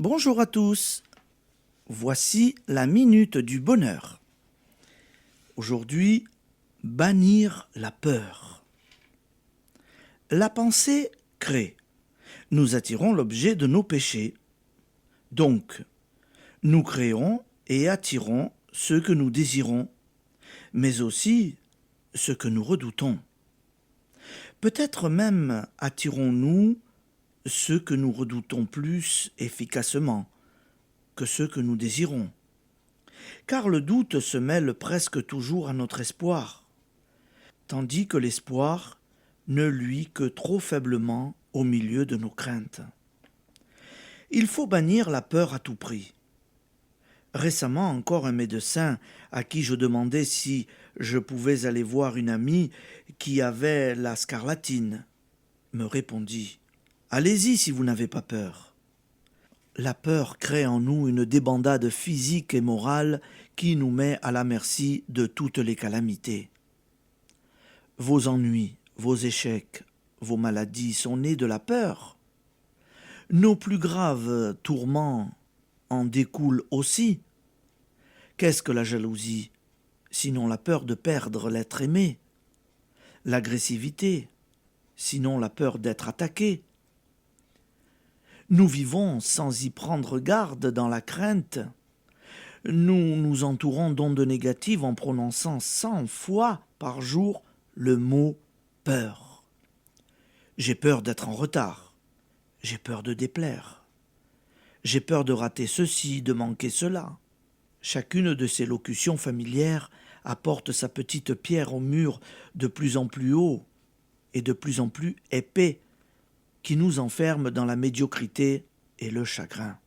Bonjour à tous, voici la minute du bonheur. Aujourd'hui, bannir la peur. La pensée crée. Nous attirons l'objet de nos péchés. Donc, nous créons et attirons ce que nous désirons, mais aussi ce que nous redoutons. Peut-être même attirons-nous ce que nous redoutons plus efficacement que ce que nous désirons. Car le doute se mêle presque toujours à notre espoir, tandis que l'espoir ne luit que trop faiblement au milieu de nos craintes. Il faut bannir la peur à tout prix. Récemment encore, un médecin à qui je demandais si je pouvais aller voir une amie qui avait la scarlatine me répondit « Allez-y si vous n'avez pas peur ». La peur crée en nous une débandade physique et morale qui nous met à la merci de toutes les calamités. Vos ennuis, vos échecs, vos maladies sont nés de la peur. Nos plus graves tourments en découlent aussi. Qu'est-ce que la jalousie, sinon la peur de perdre l'être aimé? L'agressivité, sinon la peur d'être attaqué? Nous vivons sans y prendre garde dans la crainte. Nous nous entourons d'ondes négatives en prononçant 100 fois par jour le mot « peur ». J'ai peur d'être en retard. J'ai peur de déplaire. J'ai peur de rater ceci, de manquer cela. Chacune de ces locutions familières apporte sa petite pierre au mur de plus en plus haut et de plus en plus épais, qui nous enferme dans la médiocrité et le chagrin.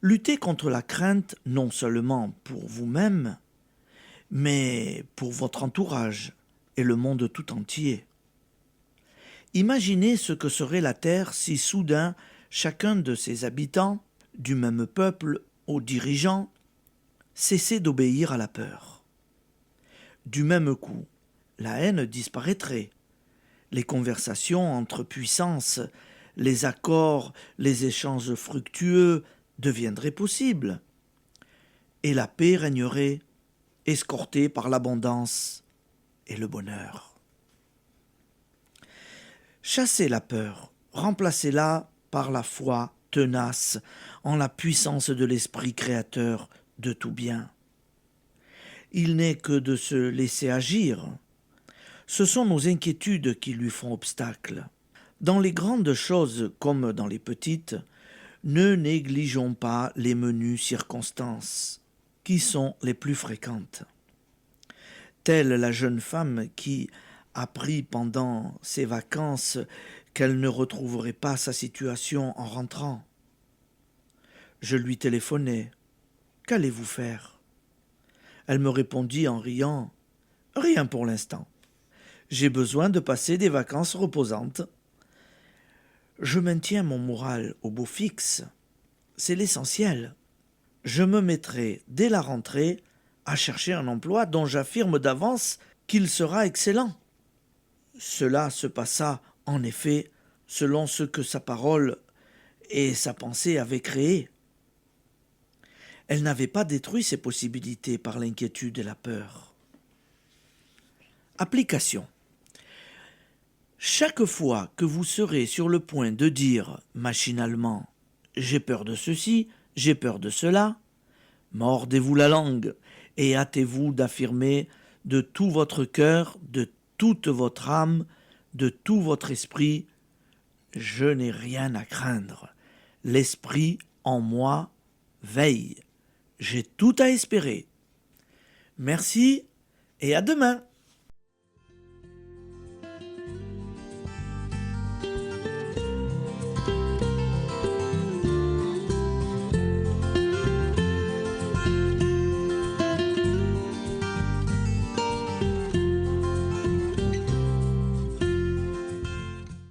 Luttez contre la crainte non seulement pour vous-même, mais pour votre entourage et le monde tout entier. Imaginez ce que serait la Terre si soudain chacun de ses habitants, du même peuple aux dirigeants, cessait d'obéir à la peur. Du même coup, la haine disparaîtrait. Les conversations entre puissances, les accords, les échanges fructueux deviendraient possibles. Et la paix régnerait, escortée par l'abondance et le bonheur. Chassez la peur, remplacez-la par la foi tenace en la puissance de l'esprit créateur de tout bien. Il n'est que de se laisser agir. Ce sont nos inquiétudes qui lui font obstacle. Dans les grandes choses comme dans les petites, ne négligeons pas les menues circonstances, qui sont les plus fréquentes. Telle la jeune femme qui apprit pendant ses vacances qu'elle ne retrouverait pas sa situation en rentrant. Je lui téléphonai. « Qu'allez-vous faire ?» Elle me répondit en riant. « Rien pour l'instant. J'ai besoin de passer des vacances reposantes. » Je maintiens mon moral au beau fixe. C'est l'essentiel. Je me mettrai dès la rentrée à chercher un emploi dont j'affirme d'avance qu'il sera excellent. Cela se passa, en effet, selon ce que sa parole et sa pensée avaient créé. Elle n'avait pas détruit ses possibilités par l'inquiétude et la peur. Application. Chaque fois que vous serez sur le point de dire machinalement « j'ai peur de ceci, j'ai peur de cela », mordez-vous la langue et hâtez-vous d'affirmer de tout votre cœur, de toute votre âme, de tout votre esprit « je n'ai rien à craindre. L'esprit en moi veille. J'ai tout à espérer. » Merci et à demain.